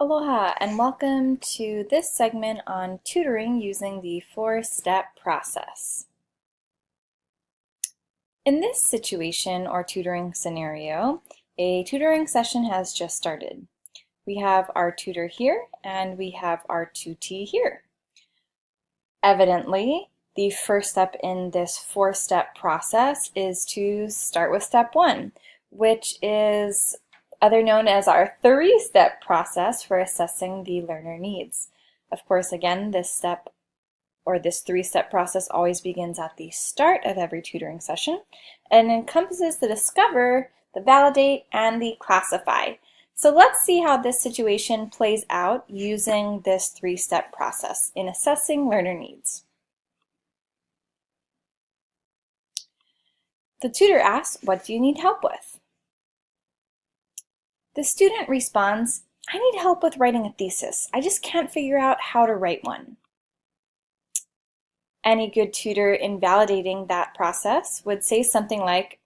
Aloha and welcome to this segment on tutoring using the four-step process. In this situation or tutoring scenario, a tutoring session has just started. We have our tutor here and we have our tutee here. Evidently, the first step in this four-step process is to start with step one, which is other known as our three-step process for assessing the learner needs. Of course, again, this step or this three-step process always begins at the start of every tutoring session and encompasses the discover, the validate, and the classify. So let's see how this situation plays out using this three-step process in assessing learner needs. The tutor asks, "What do you need help with?" The student responds, "I need help with writing a thesis. I just can't figure out how to write one." Any good tutor in validating that process would say something like,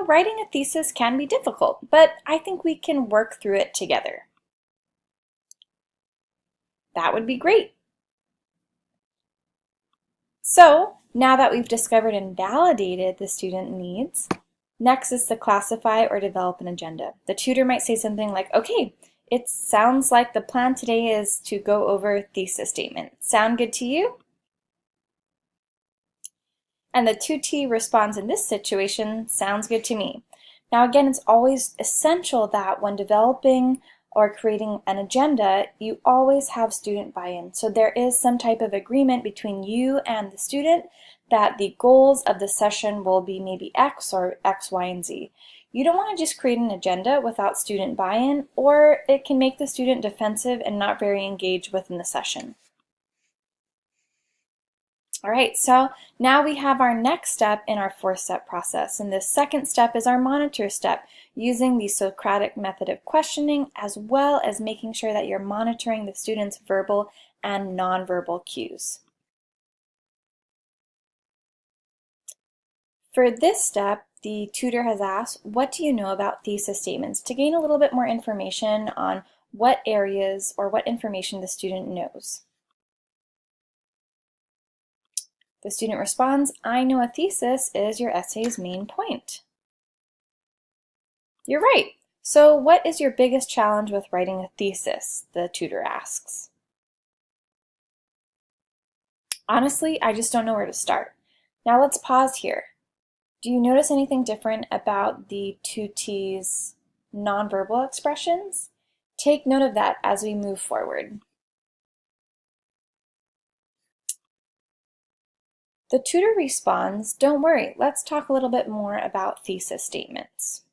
writing a thesis can be difficult, but I think we can work through it together. That would be great. So now that we've discovered and validated the student needs, next is to classify or develop an agenda. The tutor might say something like, "Okay, it sounds like the plan today is to go over a thesis statement. Sound good to you?" And the tutee responds in this situation, "Sounds good to me." Now again, it's always essential that when developing or creating an agenda, you always have student buy-in. So there is some type of agreement between you and the student that the goals of the session will be maybe X or X, Y, and Z. You don't want to just create an agenda without student buy-in, or it can make the student defensive and not very engaged within the session. All right, so now we have our next step in our four-step process, and this second step is our monitor step, using the Socratic method of questioning, as well as making sure that you're monitoring the student's verbal and nonverbal cues. For this step, the tutor has asked, "What do you know about thesis statements?" to gain a little bit more information on what areas or what information the student knows. The student responds, "I know a thesis is your essay's main point." You're right. So what is your biggest challenge with writing a thesis? The tutor asks. Honestly, I just don't know where to start. Now let's pause here. Do you notice anything different about the tutee's nonverbal expressions? Take note of that as we move forward. The tutor responds, "Don't worry, let's talk a little bit more about thesis statements."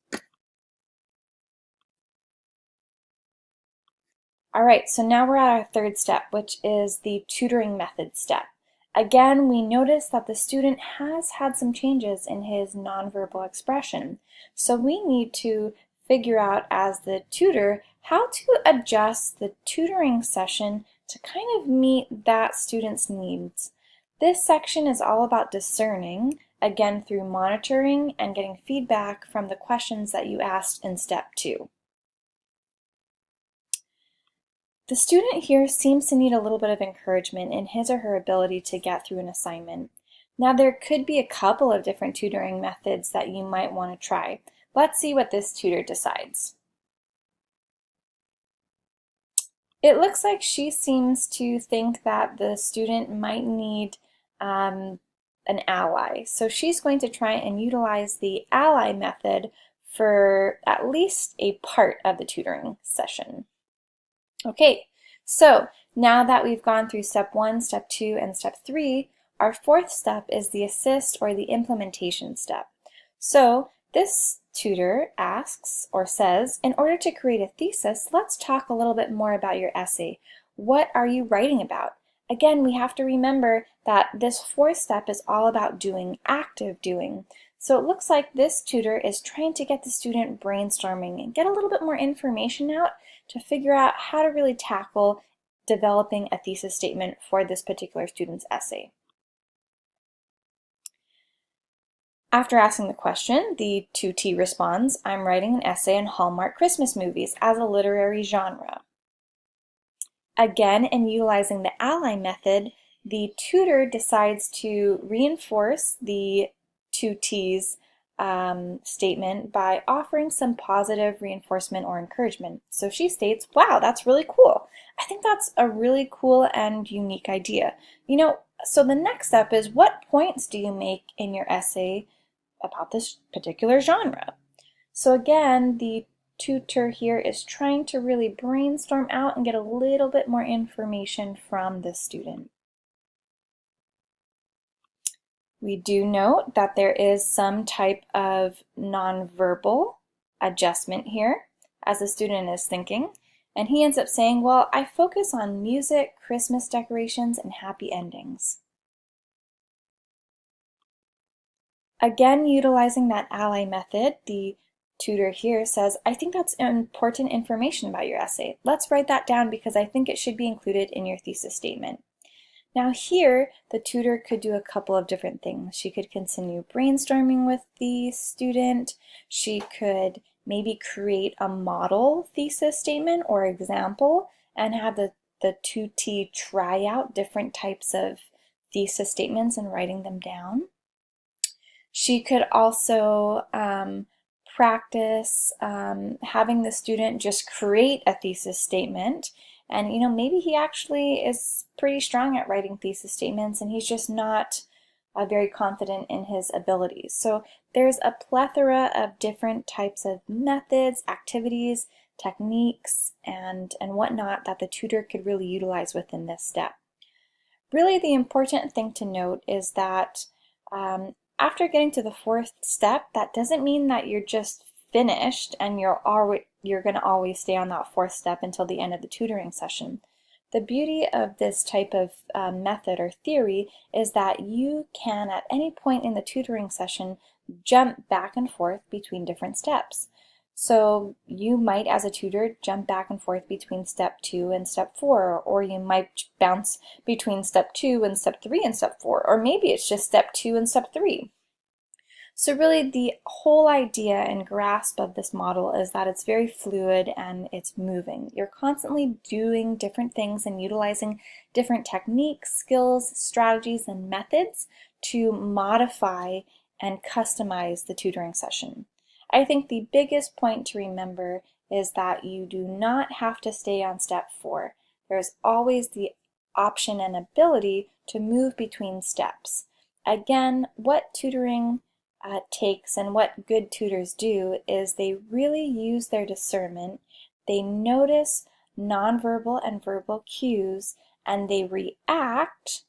All right, so now we're at our third step, which is the tutoring method step. Again, we notice that the student has had some changes in his nonverbal expression. So we need to figure out as the tutor how to adjust the tutoring session to kind of meet that student's needs. This section is all about discerning, again through monitoring and getting feedback from the questions that you asked in step 2. The student here seems to need a little bit of encouragement in his or her ability to get through an assignment. Now there could be a couple of different tutoring methods that you might want to try. Let's see what this tutor decides. It looks like she seems to think that the student might need an ally. So she's going to try and utilize the ally method for at least a part of the tutoring session. Okay, so now that we've gone through step 1, step 2, and step 3, our fourth step is the assist or the implementation step. So this tutor asks or says, "In order to create a thesis, let's talk a little bit more about your essay. What are you writing about?" Again, we have to remember that this fourth step is all about doing, active doing. So it looks like this tutor is trying to get the student brainstorming and get a little bit more information out to figure out how to really tackle developing a thesis statement for this particular student's essay. After asking the question, the tutee responds, "I'm writing an essay on Hallmark Christmas movies as a literary genre." Again, in utilizing the ally method, the tutor decides to reinforce the two T's statement by offering some positive reinforcement or encouragement. So she states, wow, that's really cool. I think that's a really cool and unique idea. So the next step is, what points do you make in your essay about this particular genre? So again, the tutor here is trying to really brainstorm out and get a little bit more information from the student. We do note that there is some type of nonverbal adjustment here as the student is thinking, and he ends up saying, well, I focus on music, Christmas decorations, and happy endings. Again, utilizing that ally method, the tutor here says, I think that's important information about your essay. Let's write that down because I think it should be included in your thesis statement. Now here, the tutor could do a couple of different things. She could continue brainstorming with the student. She could maybe create a model thesis statement or example and have the 2T try out different types of thesis statements and writing them down. She could also practice having the student just create a thesis statement. And maybe he actually is pretty strong at writing thesis statements and he's just not very confident in his abilities. So there's a plethora of different types of methods, activities, techniques, and whatnot that the tutor could really utilize within this step. Really, the important thing to note is that after getting to the fourth step, that doesn't mean that you're just finished and you're going to always stay on that fourth step until the end of the tutoring session. The beauty of this type of method or theory is that you can, at any point in the tutoring session, jump back and forth between different steps. So you might, as a tutor, jump back and forth between step 2 and step 4, or you might bounce between step 2 and step 3 and step 4, or maybe it's just step 2 and step 3. So really the whole idea and grasp of this model is that it's very fluid and it's moving. You're constantly doing different things and utilizing different techniques, skills, strategies, and methods to modify and customize the tutoring session. I think the biggest point to remember is that you do not have to stay on step 4. There's always the option and ability to move between steps. Again, what tutoring takes and what good tutors do is they really use their discernment. They notice nonverbal and verbal cues and they react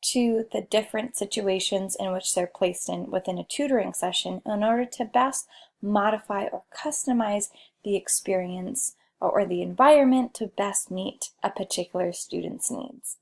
to the different situations in which they're placed in within a tutoring session in order to best modify or customize the experience or the environment to best meet a particular student's needs.